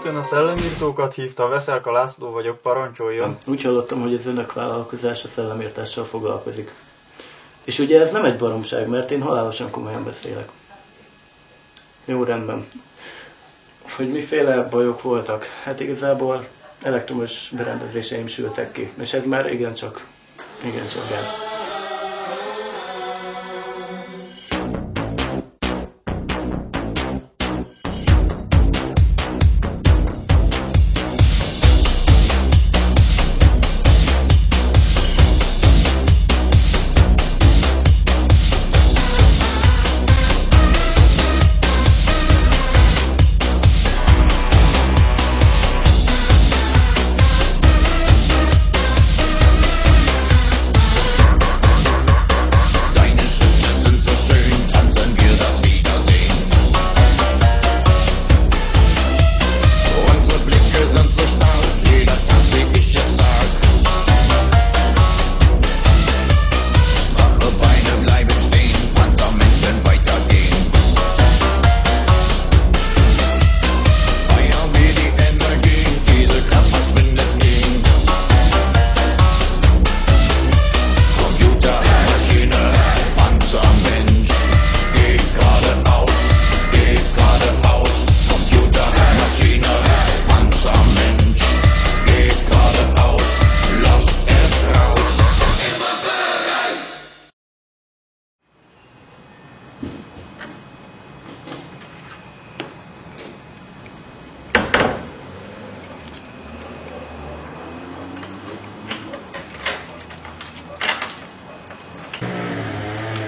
ön a szellemírtókat hívta, Veszelka László vagyok, parancsoljon. Úgy hallottam, hogy az önök vállalkozása szellemírtással foglalkozik. És ugye ez nem egy baromság, mert én halálosan komolyan beszélek. Jó, rendben. Hogy miféle bajok voltak? Hát igazából elektromos berendezéseim sültek ki. És ez már igencsak gáz.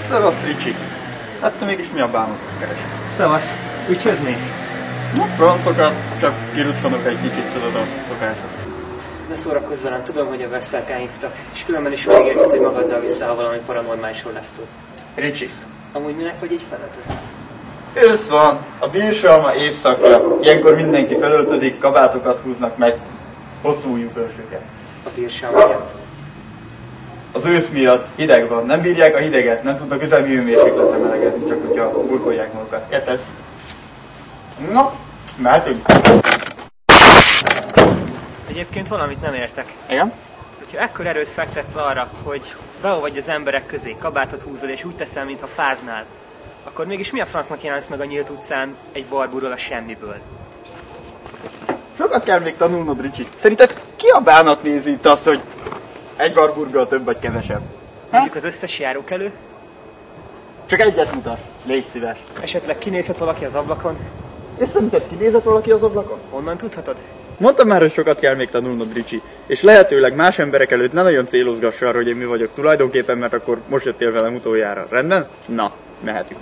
Szevasz, Ricsi. Hát te mégis mi a bánatot keresel? Szevasz. Ügyhöz mész? Na, francokat, csak kiruccanok egy kicsit, tudod, a szokások. Ne szórakozz velem, tudom, hogy a Veszelkán hívtak, és különben is megígértek, hogy magaddal vissza, valami paranormálisról lesz szó. Ricsi. Amúgy minek vagy így felöltözve? Ősz van, a bírsalma évszakja. Ilyenkor mindenki felöltözik, kabátokat húznak meg, hosszú ujjú fölsőket. A bírsalma miatt? Az ősz miatt hideg van, nem bírják a hideget, nem tudnak közelmi hőmérsékletre melegedni, csak hogyha burkolják magukat. Érted? Na, mehetünk. Egyébként valamit nem értek. Igen? Hogyha ekkor erőt fektetsz arra, hogy beolvadj az emberek közé, kabátot húzol és úgy teszel, mintha fáznál, akkor mégis mi a francnak jelensz meg a nyílt utcán egy barburról a semmiből? Sokat kell még tanulnod, Ricsi. Szerinted ki a bánat nézi itt azt, hogy egy barburgal több vagy kevesebb? Mondjuk az összes járókelő? Csak egyet mutass, légy szíves. Esetleg kinézhet valaki az ablakon? És szerinted kinézett valaki az ablakon? Honnan tudhatod? Mondtam már, hogy sokat kell még tanulnod, Ricsi. És lehetőleg más emberek előtt ne nagyon célozgass arra, hogy én mi vagyok tulajdonképpen, mert akkor most jöttél velem utoljára. Rendben? Na, mehetünk.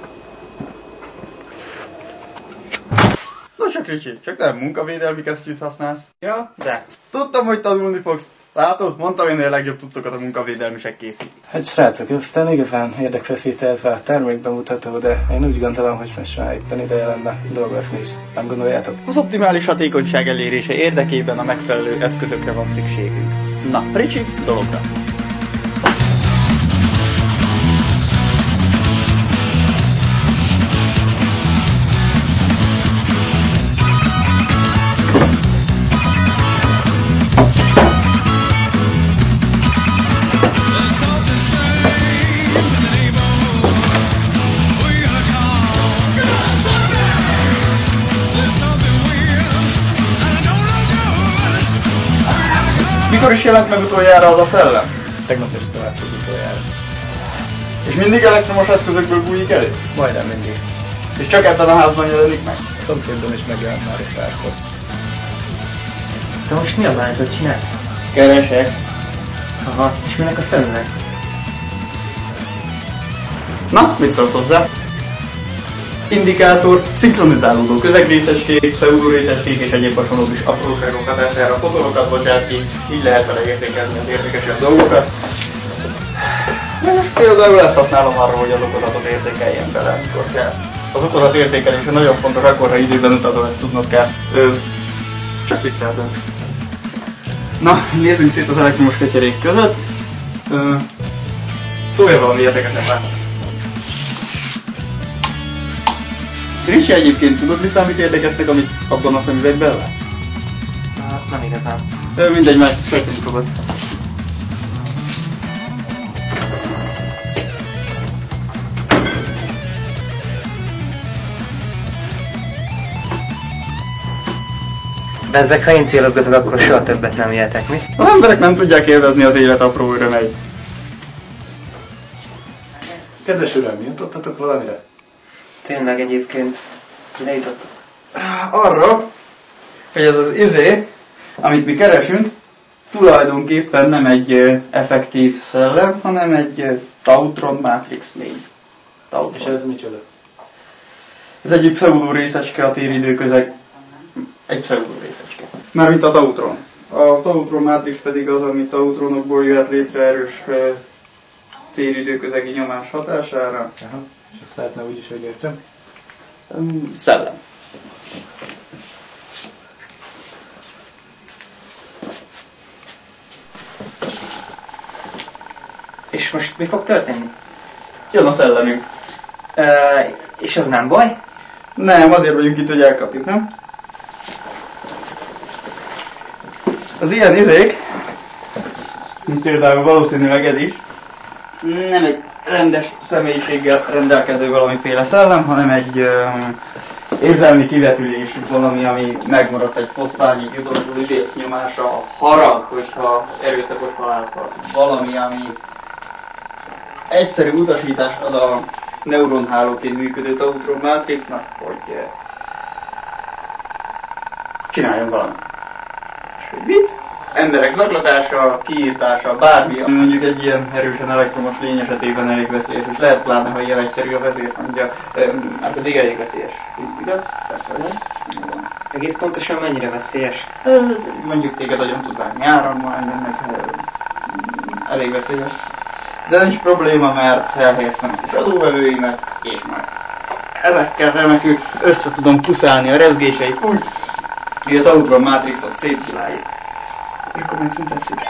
No csak, Ricsi, csak nem munkavédelmi kesztyűt használsz. Ja, de. Tudtam, hogy tanulni fogsz. Látod? Mondtam én, hogy a legjobb cuccokat a munkavédelmisek készítik. Hát srácok, aztán igazán érdekfeszítelve a termékbemutató, de én úgy gondolom, hogy most már éppen ideje lenne dolgozni is. Nem gondoljátok? Az optimális hatékonyság elérése érdekében a megfelelő eszközökre van szükségünk. Na, Ricsi, dologra! Mikor is jelent meg utoljára az a szellem? Tegnap este láttuk utoljára. És mindig elektromos eszközökből bújik elő? Majdnem mindig. És csak ebben a házban jelenik meg? A szomszédban is megjelent már egy párkor. De most mi a bántot csinál? Keresek. Aha, és minek a szemnek? Na, mit szólsz hozzá? Indikátor, szinkronizálódó közegrészesség, pseudorészesség és egyéb hasonló is apróságok hatására fotorokat bocsát ki, így lehet vele érzékelni az érdekesebb dolgokat. De most például ezt használom arra, hogy az okozatot érzékeljen bele, amikor kell. Az okozat érzékelése nagyon fontos, akkor, ha időben utazol, ezt tudnod kell. Csak vicceltem. Na, nézzünk szét az elektromos ketyerék között. Szólja valami érdekeset látni. Ricsi, egyébként tudod, mi számít érdekesnek, amit abban a szemüvegben látsz? azt nem igazán. Mindegy, majd sejteni fogod. Bezzeg, ha én célozgatok, akkor soha többet nem jöhetek, mi? Az emberek nem tudják élvezni az élet apró örömeit. Kedves uram, jutottatok valamire? Tényleg egyébként, ide jutottok. Arra, hogy ez az amit mi keresünk, tulajdonképpen nem egy effektív szellem, hanem egy Tautron Matrix 4. Tautron. És ez micsoda? Ez egyik pseudo részecske a téridőközeg. Egy pseudo részecske. Mármint a Tautron. A Tautron Matrix pedig az, ami Tautronokból jöhet létre erős téridőközegi nyomás hatására. Aha. És azt lehetne úgy is, hogy értem? Szellem. És most mi fog történni? Jön a szellemünk. És az nem baj? Nem, azért vagyunk itt, hogy elkapjuk, nem? Az ilyen mint például valószínűleg ez is, nem egy rendes személyiséggel rendelkező valamiféle szellem, hanem egy érzelmi kivetülés, valami, ami megmaradt egy fosztányig utolsó üdécnyomása, a harag, hogyha erőszakos halált van. Valami, ami egyszerű utasítást ad a neuronhálóként működő Tautron Matrixnak, hogy csináljon valamit. És hogy mit? Emberek zaklatása, kiírtása, bármi, ami mondjuk egy ilyen erősen elektromos lény esetében elég veszélyes, és lehet pláne, ha ilyen egyszerű a vezér, mondja, már pedig elég veszélyes. Igaz? Persze, hogy ez. Egész pontosan mennyire veszélyes? Mondjuk téged agyon tud vágni árammal, engem meg elég veszélyes. De nincs probléma, mert elhelyeztem a kis adóvevőimet, és majd ezekkel remekül össze tudom puszálni a rezgéseit úgy, hogy a Tautron Matrixot szétsziláljuk. És akkor megszüntettük.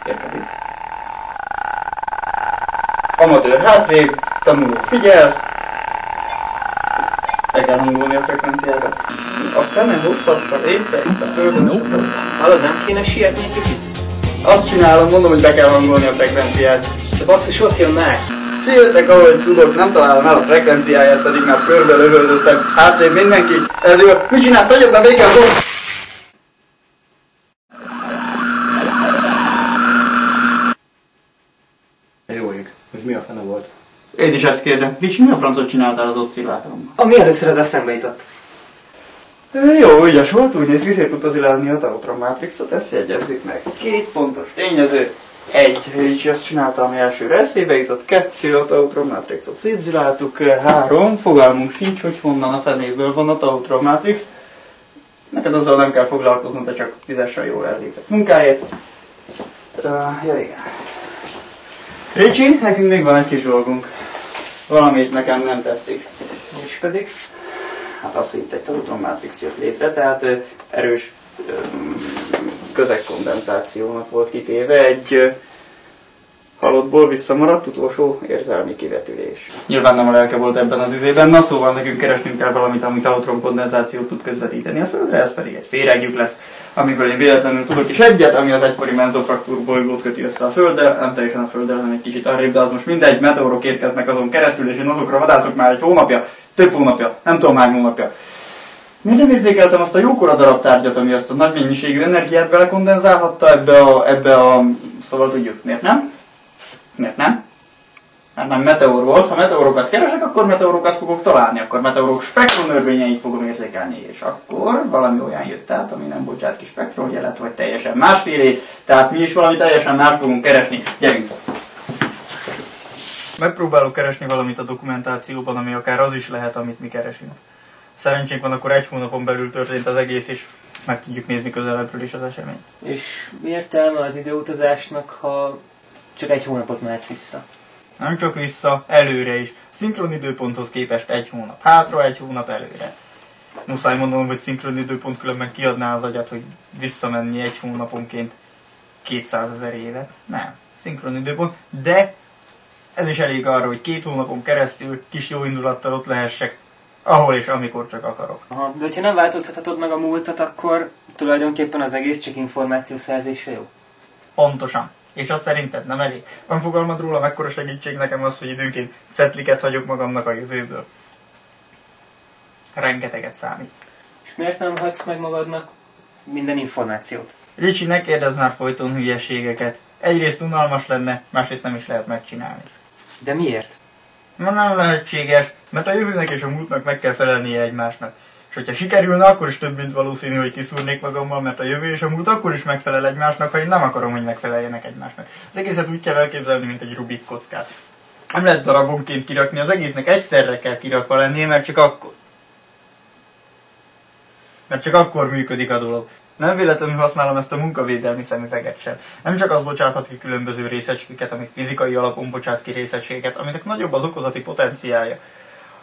Érkezik. Amatőr hátrébb, tanuló figyel. El kell hangolni a frekvenciákat. A fene hozhatta létre itt a földön. Hallod, nem kéne sietni egy kicsit? Azt csinálom, mondom, hogy be kell hangolni a frekvenciát. De basszus, ott jön meg! Sietek, ahogy tudok, nem találom el a frekvenciáját, pedig már körbe lövöldöztem. Hátrébb mindenki. Ez jó. Mit csinálsz? Egyetlen végkel szó! Jó ég. Ez mi a fene volt? Én is ezt kérdem. Ricsi, mi a francot csináltál az oszcillátoromban? Ami először az eszembe jutott. Jó, ügyes volt, úgy néz ki, szét tudta zilálni a Tautron Matrixot, ezt jegyezzük meg. Két fontos tényező. Egy, Ricsi azt csinálta, ami elsőre eszébe jutott. Kettő, a Tautron Matrixot szétziláltuk. Három, fogalmunk sincs, hogy honnan a fenéből van a Tautron Matrix. Neked azzal nem kell foglalkoznod, de csak fizesse a jól elvégzett munkáért. Ja, igen. Ricsi, nekünk még van egy kis dolgunk. Valamit nekem nem tetszik. És pedig? Hát az, hogy itt egy Tautron Matrix jött létre, tehát erős közegkondenzációnak volt kitéve egy halottból visszamaradt utolsó érzelmi kivetülés. Nyilván nem a lelke volt ebben az izében, na szóval nekünk keresnünk kell valamit, ami Tautron kondenzációt tud közvetíteni a Földre, ez pedig egy féregjük lesz, amiből én véletlenül tudok is egyet, ami az egykori menzofraktúr bolygót köti össze a Földdel, nem teljesen a Földdel, hanem egy kicsit arrébb, de az most mindegy, meteorok érkeznek azon keresztül, és én azokra vadászok már egy hónapja, több hónapja, nem tudom hány hónapja. Miért nem érzékeltem azt a jókora darab tárgyat, ami azt a nagy mennyiségű energiát belekondenzálhatta ebbe a... Szóval tudjuk, miért nem? Miért nem? Mert nem meteor volt. Ha meteorokat keresek, akkor meteorokat fogok találni. Akkor meteorok spektrumörvényeit fogom érzékelni. És akkor valami olyan jött át, ami nem bocsát ki spektrumjelet, vagy teljesen másfélét. Tehát mi is valami teljesen más fogunk keresni. Gyerünk! Megpróbálok keresni valamit a dokumentációban, ami akár az is lehet, amit mi keresünk. Szerencsénk van, akkor egy hónapon belül történt az egész, és meg tudjuk nézni közelebbről is az eseményt. És mi értelme az időutazásnak, ha csak egy hónapot mehetsz vissza? Nem csak vissza, előre is. Szinkron időponthoz képest egy hónap. Hátra egy hónap előre. Muszáj mondanom, hogy szinkron időpont, különben kiadná az agyat, hogy visszamenni egy hónaponként 200 000 évet. Nem, szinkron időpont, de ez is elég arra, hogy 2 hónapon keresztül kis jó indulattal ott lehessek ahol és amikor csak akarok. Aha, de hogyha nem változtathatod meg a múltat, akkor tulajdonképpen az egész csak információszerzésre jó? Pontosan. És azt szerinted nem elég? Van fogalmad róla, mekkora segítség nekem az, hogy időnként cetliket hagyok magamnak a jövőből? Rengeteget számít. És miért nem hagysz meg magadnak minden információt? Ricsi, ne kérdezz már folyton hülyeségeket. Egyrészt unalmas lenne, másrészt nem is lehet megcsinálni. De miért? Nem lehetséges, mert a jövőnek és a múltnak meg kell felelnie egymásnak. És hogyha sikerülne, akkor is több mint valószínű, hogy kiszúrnék magammal, mert a jövő és a múlt akkor is megfelel egymásnak, ha én nem akarom, hogy megfeleljenek egymásnak. Az egészet úgy kell elképzelni, mint egy Rubik kockát. Nem lehet darabonként kirakni, az egésznek egyszerre kell kirakva lennie, mert csak akkor működik a dolog. Nem véletlenül használom ezt a munkavédelmi szemüveget sem. Nem csak az bocsáthat ki különböző részecskéket, amik fizikai alapon bocsát ki részecskéket, aminek nagyobb az okozati potenciálja.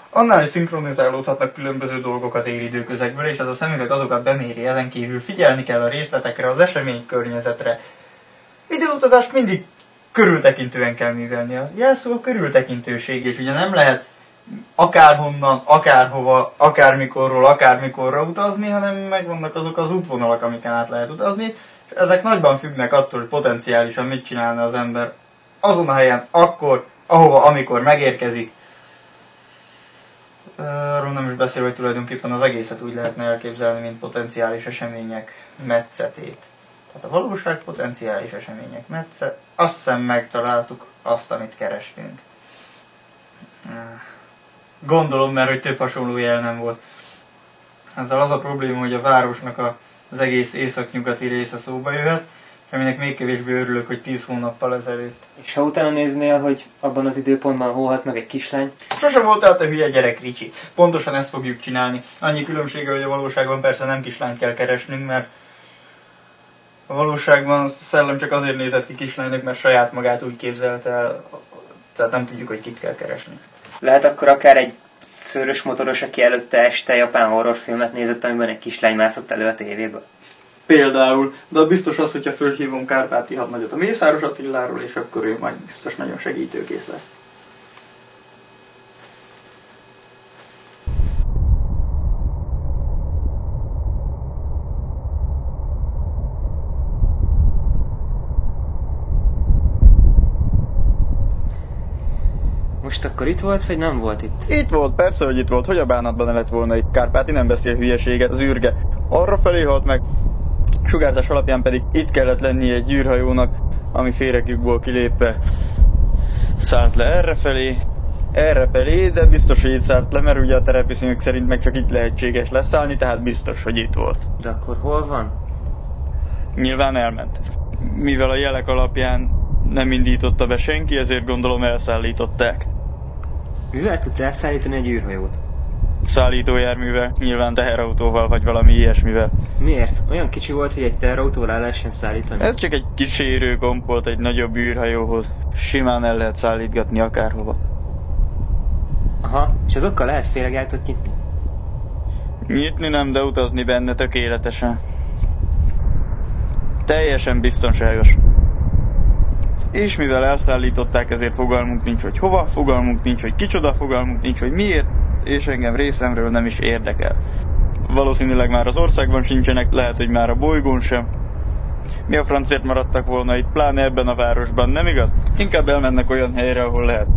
Annál is szinkronizálódhatnak különböző dolgokat ér időközekből, és ez a szemüveg azokat beméri, ezen kívül figyelni kell a részletekre, az esemény környezetre. Időutazást mindig körültekintően kell művelni. A jelszó a körültekintőség, és ugye nem lehet akárhonnan, akárhova, akármikorra utazni, hanem megvannak azok az útvonalak, amiken át lehet utazni, és ezek nagyban függnek attól, hogy potenciálisan mit csinálna az ember azon a helyen, akkor, ahova, amikor megérkezik. Arról nem is beszél, hogy tulajdonképpen az egészet úgy lehetne elképzelni, mint potenciális események metszetét. Tehát a valóság potenciális események metszet. Azt hiszem megtaláltuk azt, amit kerestünk. Gondolom, mert hogy több hasonló jel nem volt. Ezzel az a probléma, hogy a városnak az egész északnyugati része szóba jöhet, és aminek még kevésbé örülök, hogy 10 hónappal ezelőtt. És ha utána néznél, hogy abban az időpontban hol halt meg egy kislány? Sose voltál te hülye gyerek, Ricsi. Pontosan ezt fogjuk csinálni. Annyi különbsége, hogy a valóságban persze nem kislányt kell keresnünk, mert a valóságban a szellem csak azért nézett ki kislánynak, mert saját magát úgy képzelte el, tehát nem tudjuk, hogy kit kell keresni. Lehet akkor akár egy szőrös motoros, aki előtte este japán horrorfilmet nézett, amiben egy kislány mászott elő a tévéből. Például, de biztos az, hogyha fölhívom Kárpáti hadnagyot a Mészáros Attiláról, és akkor ő majd biztos nagyon segítőkész lesz. Most akkor itt volt, vagy nem volt itt? Itt volt, persze, hogy itt volt. Hogy a bánatban ne lett volna itt? Kárpáti nem beszél hülyeséget, az űrge arra felé halt meg, sugárzás alapján pedig itt kellett lennie egy űrhajónak, ami féregjükból kilépve szállt le errefelé, de biztos, hogy itt szállt le, mert ugye a terepiszonyok szerint meg csak itt lehetséges leszállni, tehát biztos, hogy itt volt. De akkor hol van? Nyilván elment. Mivel a jelek alapján nem indította be senki, ezért gondolom elszállították. Mivel tudsz elszállítani egy űrhajót? Szállítójárművel, nyilván teherautóval, vagy valami ilyesmivel. Miért? Olyan kicsi volt, hogy egy teherautóval el lehessen szállítani? Ez csak egy kísérőgomb volt egy nagyobb űrhajóhoz. Simán el lehet szállítgatni akárhova. Aha, és azokkal lehet féregáltat nyitni? Nyitni nem, de utazni benne tökéletesen. Teljesen biztonságos. És mivel elszállították, ezért fogalmunk nincs, hogy hova, fogalmunk nincs, hogy kicsoda, fogalmunk nincs, hogy miért, és engem részemről nem is érdekel. Valószínűleg már az országban sincsenek, lehet, hogy már a bolygón sem. Mi a francért maradtak volna itt, pláne ebben a városban, nem igaz? Inkább elmennek olyan helyre, ahol lehet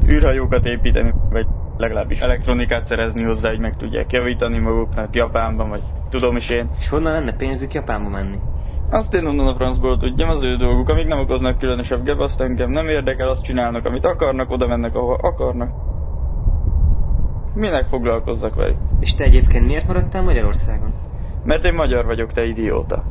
űrhajókat építeni, vagy legalábbis elektronikát szerezni hozzá, hogy meg tudják javítani maguknak Japánban, vagy tudom is én. És honnan lenne pénzük Japánba menni? Azt én onnan a francból tudjam, az ő dolguk, amíg nem okoznak különösebb gebaszt, engem nem érdekel, azt csinálnak, amit akarnak, oda mennek, ahova akarnak. Minek foglalkozzak velük? És te egyébként miért maradtál Magyarországon? Mert én magyar vagyok, te idióta.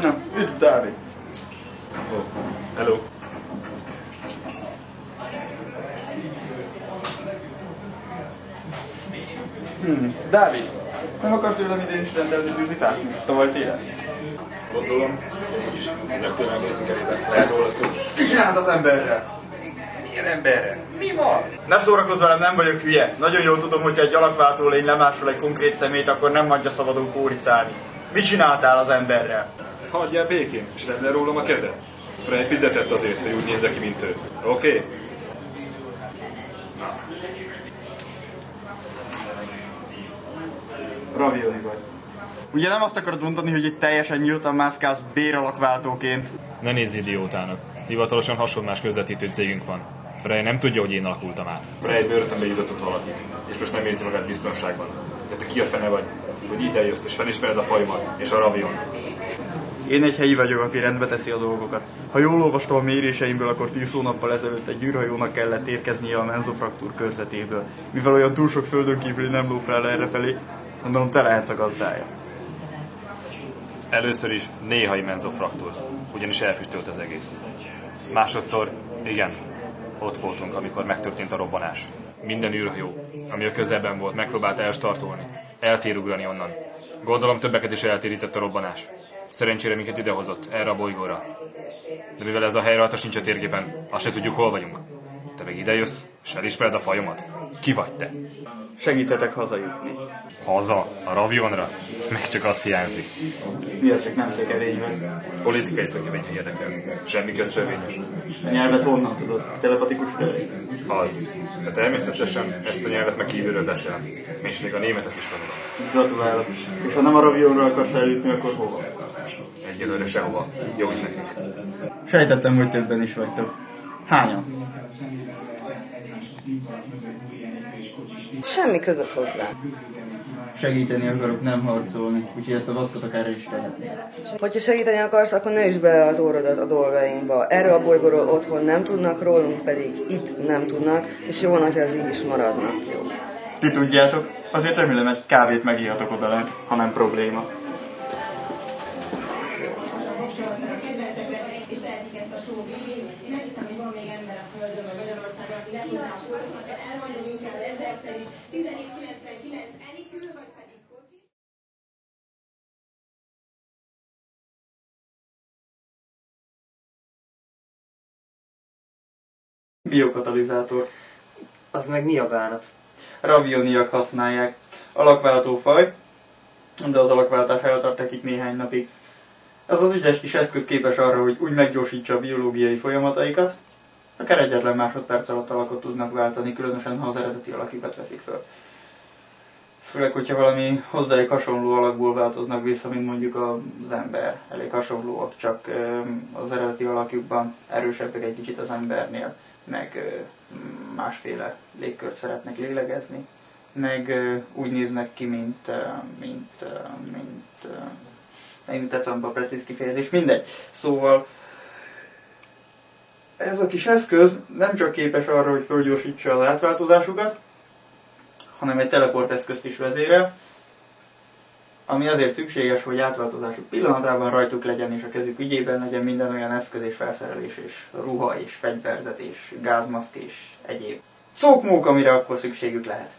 Na, üdv Dávid! Oh, hello! Dávid! Nem akar tőlem idén is rendelni tűzifát? Tavaly télen? Gondolom, hogy is is. Rögtön nézzünk elébe. Lehet róla szó. Mit csinálod az emberrel? Milyen emberrel? Mi van? Ne szórakozz velem, nem vagyok hülye. Nagyon jól tudom, hogyha egy alakváltó lény lemásol egy konkrét szemét, akkor nem hagyja szabadon kóricálni. Mit csináltál az emberrel? Hagyjál békén, és vedd le rólam a kezed. Frey fizetett azért, hogy úgy nézze ki, mint ő. Oké? Ravioli vagy. Ugye nem azt akarod mondani, hogy itt teljesen nyíltan mászkálsz béralakváltóként? Ne nézz idiótának. Hivatalosan hasonlás közvetítő cégünk van. Frey nem tudja, hogy én alakultam át. Frey börtönbe jutott valakit, és most nem érzi magát biztonságban. De te ki a fene vagy, hogy ide jössz, és felismered a fajomat, és a raviont. Én egy helyi vagyok, aki rendbe teszi a dolgokat. Ha jól olvastam a méréseimből, akkor 10 hónappal ezelőtt egy űrhajónak kellett érkeznie a menzofraktúr körzetéből. Mivel olyan túl sok földön kívüli nem ló fel errefelé, mondom, te lehetsz a gazdája. Először is néhai menzofraktur, ugyanis elfüstölt az egész. Másodszor, igen, ott voltunk, amikor megtörtént a robbanás. Minden űrhajó, ami a közelben volt, megpróbált elstartolni, eltérugrani onnan. Gondolom többeket is eltérített a robbanás. Szerencsére minket idehozott, erre a bolygóra. De mivel ez a hely rajta sincs a térképen, azt se tudjuk, hol vagyunk. Te meg ide jössz, és felismered a fajomat? Ki vagy te? Segítetek hazajutni. Haza? A ravionra? Meg csak azt hiányzik. Mi az, csak nem szökevény vagy? Politikai szökevény érdekel. Semmi köztörvényes. A nyelvet honnan tudod? Telepatikus felé? Az. De természetesen ezt a nyelvet meg kívülről beszélem. És még a németet is tanulom. Gratulálok. És ha nem a ravionra akarsz eljutni, akkor hova? Egyelőre sehova. Jó nekünk. Sejtettem, hogy többen is vagytok. Hányan? Semmi között hozzá. Segíteni akarok, nem harcolni, úgyhogy ezt a vackot akár is tehetnél. Hogyha segíteni akarsz, akkor ne üsd bele az órodat a dolgainkba. Erről a bolygóról otthon nem tudnak, rólunk pedig itt nem tudnak, és jó, hogy az így is maradna. Jó. Ti tudjátok, azért remélem egy kávét megihatok odalent, ha nem probléma. Biokatalizátor. Az meg mi a bánat? Ravioniak használják. Alakváltó faj, de az alakváltás eltart nekik néhány napig. Ez az ügyes kis eszköz képes arra, hogy úgy meggyorsítsa a biológiai folyamataikat, akár egyetlen másodperc alatt alakot tudnak váltani, különösen ha az eredeti alakjukat veszik föl. Főleg, hogyha valami hozzájuk hasonló alakból változnak vissza, mint mondjuk az ember. Elég hasonlóak, csak az eredeti alakjukban erősebbek egy kicsit az embernél, meg másféle légkört szeretnek lélegezni, meg úgy néznek ki, mint tetszem a precíz kifejezés, mindegy. Szóval ez a kis eszköz nem csak képes arra, hogy fölgyorsítsa az átváltozásukat, hanem egy teleport eszközt is vezérel, ami azért szükséges, hogy átváltozásuk pillanatában rajtuk legyen, és a kezük ügyében legyen minden olyan eszköz és felszerelés, és ruha, és fegyverzet, és gázmaszk, és egyéb cókmók, amire akkor szükségük lehet.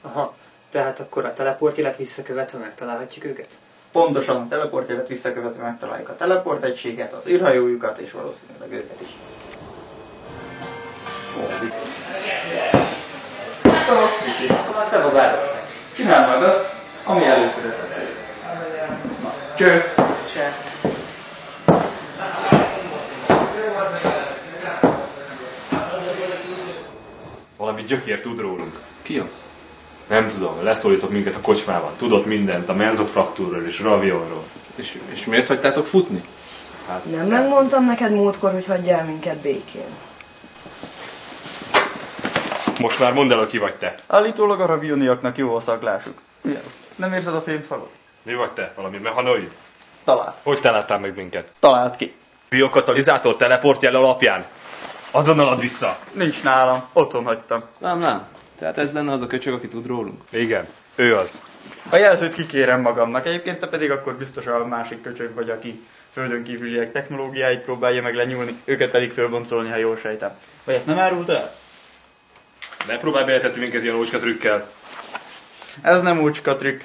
Aha, tehát akkor a teleportjelet visszakövetve megtalálhatjuk őket? Pontosan a teleportjelet visszakövetve megtaláljuk a teleportegységet, az űrhajójukat, és valószínűleg őket is. Szóval Szevagálok. csinálj majd azt, ami először eszedbe jut. Na, cső! Se. Valami gyökér tud rólunk. Ki az? Nem tudom, leszólított minket a kocsmában. Tudott mindent a menzofraktúrról és ravionról. És miért hagytátok futni? Nem megmondtam neked múltkor, hogy hagyjál minket békén. Most már mondd el, hogy ki vagy te. Állítólag a ravioniaknak jó a szaglásuk. Mi az? Nem érzed a fémszagot? Mi vagy te? Valami mechanoid? Talált. Hogy találtál meg minket? Talált ki. Biokatalizátor teleportjel alapján. Azonnal add vissza. Nincs nálam. Otthon hagytam. Nem. Tehát ez lenne az a köcsög, aki tud rólunk. Igen, ő az. A jelzőt kikérem magamnak. Egyébként te pedig akkor biztos a másik köcsög vagy, aki földön kívüliek technológiáit próbálja meg lenyúlni, őket pedig fölboncolni, ha jól sejtem. Vagy ezt nem árult el? Ne próbálj beletetni minket ilyen ócska trükkel. Ez nem úcska trükk.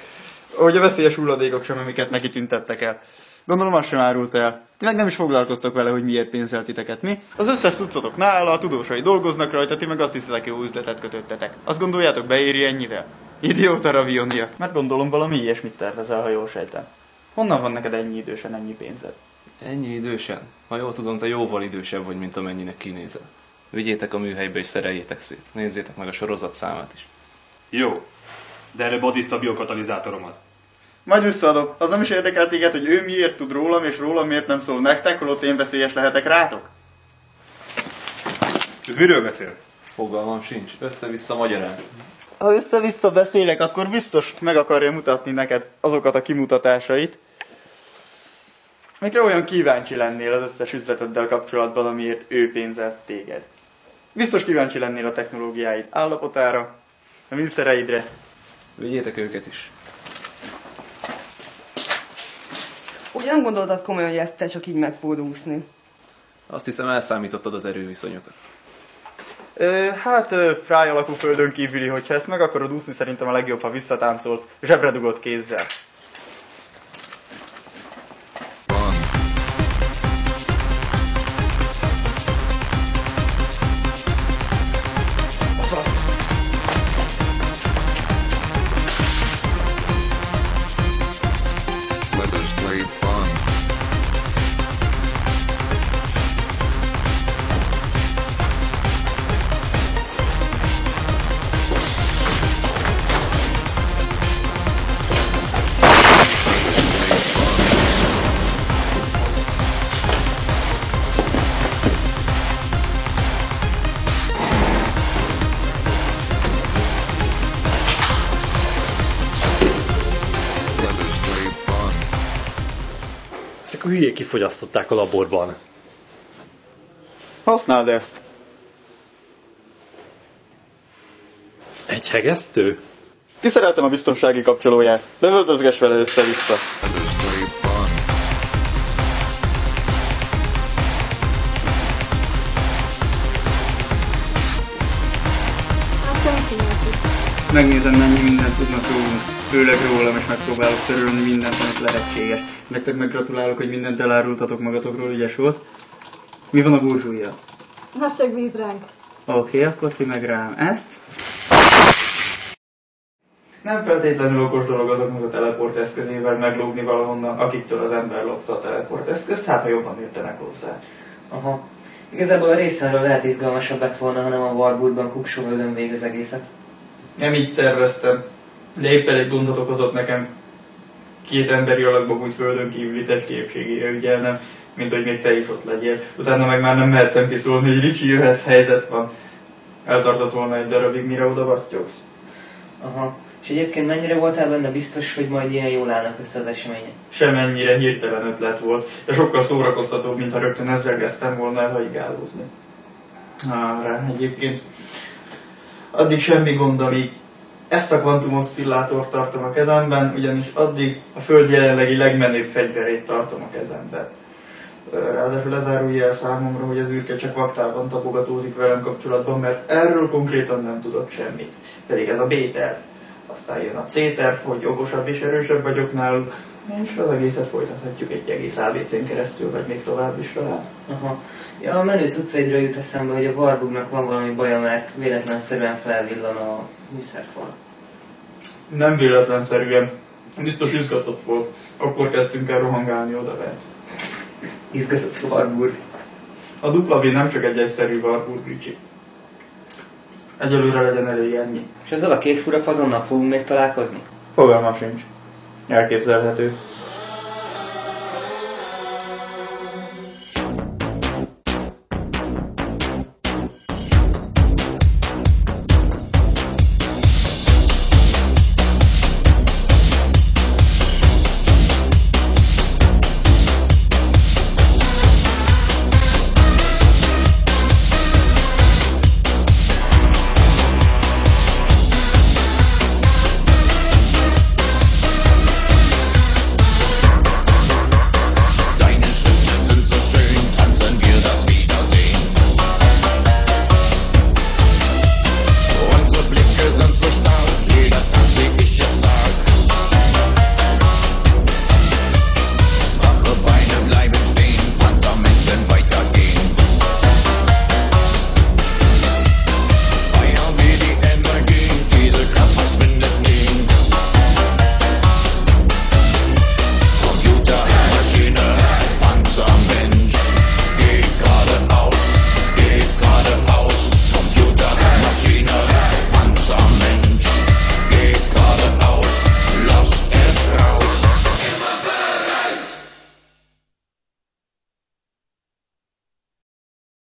Hogy a veszélyes hulladékok sem, amiket neki tüntettek el. Gondolom azt sem árult el. Ti meg nem is foglalkoztok vele, hogy miért pénzelt titeket, mi? Az összes cuccotok nála, a tudósai dolgoznak rajta, ti meg azt hiszitek, jó üzletet kötöttetek. Azt gondoljátok, beéri ennyivel? Idióta ravioniak. Mert gondolom valami ilyesmit tervezel, ha jól sejtem. Honnan van neked ennyi idősen ennyi pénzed? Ennyi idősen? Ha jól tudom, te jóval idősebb vagy, mint amennyinek kinézel. Vigyétek a műhelybe és szereljétek szét. Nézzétek meg a sorozatszámát is. Jó, de előbb add vissza a biokatalizátoromat. Majd visszaadom. Az nem is érdekel téged, hogy ő miért tud rólam, és rólam miért nem szól nektek, holott én veszélyes lehetek rátok? Ez miről beszél? Fogalmam sincs. Össze-vissza magyaráz. Ha össze-vissza beszélek, akkor biztos meg akarja mutatni neked azokat a kimutatásait, amikre olyan kíváncsi lennél az összes üzleteddel kapcsolatban, amiért ő pénzelt téged. Biztos kíváncsi lennél a technológiáid állapotára, a műszereidre. Vigyétek őket is. Ugye nem gondoltad komolyan, hogy ezt te csak így meg fogod úszni? Azt hiszem, elszámítottad az erőviszonyokat. Fráj alakú földön kívüli, hogyha ezt meg akarod úszni, szerintem a legjobb, ha visszatáncolsz, zsebre dugott kézzel. Ezek a hülyék kifogyasztották a laborban. Használd ezt! Egy hegesztő? Kiszereltem a biztonsági kapcsolóját. Lövöldözgess vele össze-vissza. Megnézem, mennyi mindent tudnak rólunk, főleg rólam, és megpróbálok törölni mindent, amit lehetséges. Nektek meggratulálok, hogy mindent elárultatok magatokról, ügyes volt. Mi van a burzsúlyjal? Az csak bíz ránk. Oké, akkor ti meg rám ezt. Nem feltétlenül okos dolog azoknak a teleport eszközével meglógni valahonnan, akiktől az ember lopta a teleport eszközt, hát ha jobban értenek hozzá. Aha. Igazából a részemről lehet izgalmasabb lett volna, hanem a Warburgban kuksóvölön vég az egészet. Nem így terveztem. De éppen egy gondot okozott nekem. 2 emberi alakban úgy földön kívüli testi épségére ügyelnem, mint hogy még te is ott legyél. Utána meg már nem mehettem kiszólni, hogy Ricsi, jöhetsz, helyzet van. Eltartott volna egy darabig, mire oda vattyogsz. Aha. És egyébként mennyire voltál benne biztos, hogy majd ilyen jól állnak össze az események? Semennyire hirtelen ötlet volt, de sokkal szórakoztatóbb, mintha rögtön ezzel kezdtem volna elhaigálózni. Rá egyébként. Addig semmi gond, amíg ezt a kvantumuoszcillátort tartom a kezemben, ugyanis addig a Föld jelenlegi legmenőbb fegyverét tartom a kezemben. Ráadásul lezárulja el számomra, hogy az űrke csak vaktában tapogatózik velem kapcsolatban, mert erről konkrétan nem tudok semmit. Pedig ez a B-terv. Aztán jön a C-terv, hogy okosabb és erősebb vagyok náluk, és az egészet folytathatjuk egy egész ABC-n keresztül, vagy még tovább is talán. Aha. Ja, a menő cuccaidra jut eszembe, hogy a Warburgnak van valami baja, mert véletlenszerűen felvillan a műszerfal. Nem véletlenszerűen. Biztos izgatott volt. Akkor kezdtünk el rohangálni odabent. Izgatott Warburg. A W nem csak egy egyszerű Warburg, Ricsi. Egyelőre legyen elég ennyi. És ezzel a 2 fura fazonnal fogunk még találkozni? Fogalmam sincs. Elképzelhető.